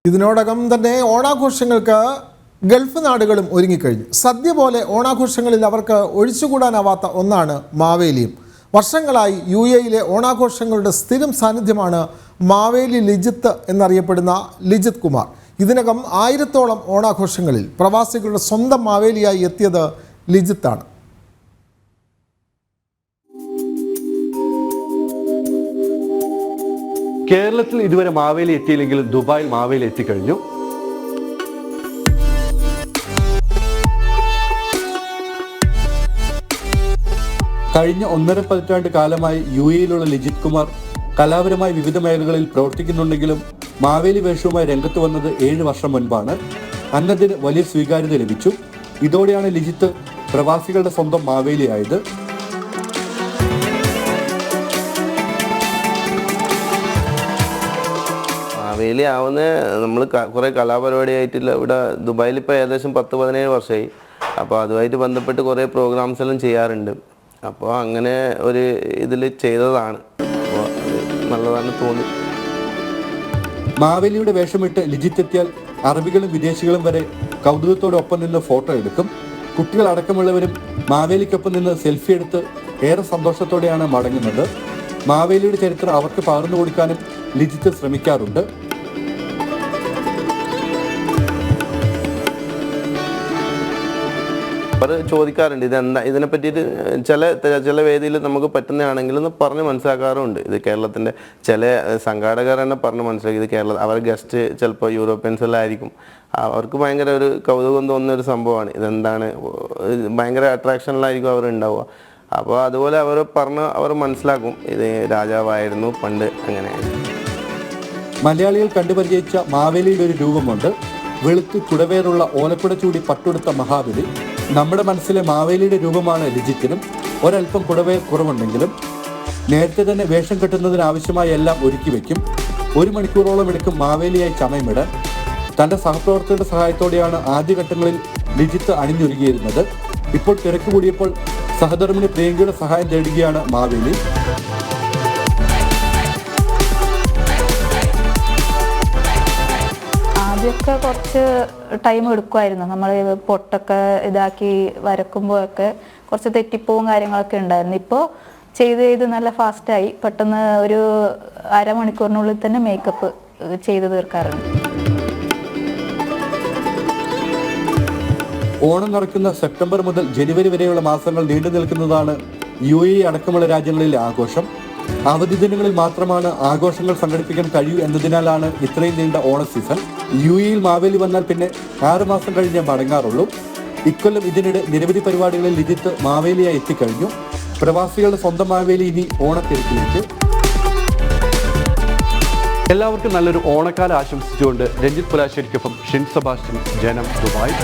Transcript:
ഇതിനോടകം തന്നെ ഓണാഘോഷങ്ങൾക്ക് ഗൾഫ് നാടുകളും ഒരുങ്ങിക്കഴിഞ്ഞു. സദ്യ പോലെ ഓണാഘോഷങ്ങളിൽ അവർക്ക് ഒഴിച്ചുകൂടാനാവാത്ത ഒന്നാണ് മാവേലിയും. വർഷങ്ങളായി UAE ഓണാഘോഷങ്ങളുടെ സ്ഥിരം സാന്നിധ്യമാണ് മാവേലി ലിജിത്ത് എന്നറിയപ്പെടുന്ന ലിജിത്ത് കുമാർ. ഇതിനകം 1000-ഓളം ഓണാഘോഷങ്ങളിൽ പ്രവാസികളുടെ സ്വന്തം മാവേലിയായി എത്തിയത് ലിജിത്താണ്. കേരളത്തിൽ ഇതുവരെ മാവേലി എത്തിയില്ലെങ്കിലും ദുബായിൽ മാവേലി എത്തിക്കഴിഞ്ഞു. കഴിഞ്ഞ 1.5 പതിറ്റാണ്ട് കാലമായി UAE-യിലുള്ള ലിജിത്ത് കുമാർ കലാപരമായി വിവിധ മേഖലകളിൽ പ്രവർത്തിക്കുന്നുണ്ടെങ്കിലും മാവേലി വേഷവുമായി രംഗത്ത് വന്നത് 7 വർഷം മുൻപാണ്. അന്നതിന് വലിയ സ്വീകാര്യത ലഭിച്ചു. ഇതോടെയാണ് ലിജിത്ത് പ്രവാസികളുടെ സ്വന്തം മാവേലിയായത്. മാവേലി ആവുന്ന നമ്മൾ കുറേ കലാപരിപാടിയായിട്ടില്ല. ഇവിടെ ദുബായിൽ ഇപ്പോൾ ഏകദേശം 10-17 വർഷമായി. അപ്പോൾ അതുമായിട്ട് ബന്ധപ്പെട്ട് കുറേ പ്രോഗ്രാംസ് എല്ലാം ചെയ്യാറുണ്ട്. അപ്പോൾ അങ്ങനെ ഒരു ഇതിൽ ചെയ്തതാണ്. അപ്പോൾ അത് നല്ലതാണ് തോന്നി. മാവേലിയുടെ വേഷമിട്ട് ലിജിത്ത് എത്തിയാൽ അറബികളും വിദേശികളും വരെ കൗതുകത്തോടൊപ്പം നിന്ന് ഫോട്ടോ എടുക്കും. കുട്ടികളടക്കമുള്ളവരും മാവേലിക്കൊപ്പം നിന്ന് സെൽഫി എടുത്ത് ഏറെ സന്തോഷത്തോടെയാണ് മടങ്ങുന്നത്. മാവേലിയുടെ ചരിത്രം അവർക്ക് പകർന്നു കൊടുക്കാനും ലിജിത്ത് ശ്രമിക്കാറുണ്ട്. അവർ ചോദിക്കാറുണ്ട് ഇതെന്താ, ഇതിനെ പറ്റിയിട്ട് ചില വേദിയിൽ നമുക്ക് പറ്റുന്നതാണെങ്കിലും പറഞ്ഞ് മനസ്സിലാക്കാറുണ്ട്. ഇത് കേരളത്തിൻ്റെ ചില സംഘാടകർ തന്നെ പറഞ്ഞ് മനസ്സിലാക്കി ഇത് കേരള അവർ ഗസ്റ്റ് ചിലപ്പോൾ യൂറോപ്യൻസ് എല്ലാം ആയിരിക്കും. അവർക്ക് ഭയങ്കര ഒരു കൗതുകം തോന്നുന്ന ഒരു സംഭവമാണ്. ഇതെന്താണ്, ഭയങ്കര അട്രാക്ഷനിലായിരിക്കും അവർ ഉണ്ടാവുക. അപ്പോൾ അതുപോലെ അവർ മനസ്സിലാക്കും ഇത് രാജാവായിരുന്നു പണ്ട്. അങ്ങനെ മലയാളികൾ കണ്ടുപരിചയിച്ച മാവേലിയുടെ ഒരു രൂപമുണ്ട്. വെളുത്ത് കുടവേറുള്ള ഓലക്കുട ചൂടി പട്ടുടുത്ത മഹാബലി. നമ്മുടെ മനസ്സിലെ മാവേലിയുടെ രൂപമാണ് ലിജിത്തിനും. ഒരൽപ്പം കുടവേർ കുറവുണ്ടെങ്കിലും നേരത്തെ തന്നെ വേഷം കെട്ടുന്നതിനാവശ്യമായ എല്ലാം ഒരുക്കി വയ്ക്കും. 1 മണിക്കൂറോളം എടുക്കും മാവേലിയായി ചമയമിടാൻ. തൻ്റെ സഹപ്രവർത്തകരുടെ സഹായത്തോടെയാണ് ആദ്യഘട്ടങ്ങളിൽ ലിജിത്ത് അണിഞ്ഞൊരുങ്ങിയിരുന്നത്. ഇപ്പോൾ തിരക്ക് കൂടിയപ്പോൾ സഹധർമ്മിണി പ്രിയങ്കയുടെ സഹായം തേടുകയാണ് മാവേലി. ആദ്യമൊക്കെ കുറച്ച് ടൈം എടുക്കുമായിരുന്നു. നമ്മൾ പൊട്ടൊക്കെ ഇതാക്കി വരക്കുമ്പോഴൊക്കെ കുറച്ച് തെറ്റിപ്പോവും കാര്യങ്ങളൊക്കെ ഉണ്ടായിരുന്നു. ഇപ്പോൾ ചെയ്ത് നല്ല ഫാസ്റ്റായി. പെട്ടെന്ന് ഒരു അരമണിക്കൂറിനുള്ളിൽ തന്നെ മേക്കപ്പ് ചെയ്ത് തീർക്കാറുണ്ട്. ഓണം നടക്കുന്ന സെപ്റ്റംബർ മുതൽ ജനുവരി വരെയുള്ള മാസങ്ങൾ നീണ്ടു നിൽക്കുന്നതാണ് UAE അടക്കമുള്ള രാജ്യങ്ങളിലെ ആഘോഷം. അവധി ദിനങ്ങളിൽ മാത്രമാണ് ആഘോഷങ്ങൾ സംഘടിപ്പിക്കാൻ കഴിയൂ എന്നതിനാലാണ് ഇത്രയും നീണ്ട ഓണ സീസൺ. UAE-യിൽ മാവേലി വന്നാൽ പിന്നെ 6 മാസം കഴിഞ്ഞേ മടങ്ങാറുള്ളൂ. ഇക്കൊല്ലം ഇതിനിടെ നിരവധി പരിപാടികളിൽ ലിജിത്ത് മാവേലിയായി എത്തിക്കഴിഞ്ഞു. പ്രവാസികളുടെ സ്വന്തം മാവേലി ഇനി ഓണത്തിരക്കിലേക്ക്. എല്ലാവർക്കും നല്ലൊരു ഓണക്കാലം ആശംസിച്ചുകൊണ്ട് രഞ്ജിത്ത് പുലാശ്ശേരിക്കൊപ്പം ഷിൻ സെബാസ്റ്റ്യൻ, ജനം, ദുബായ്.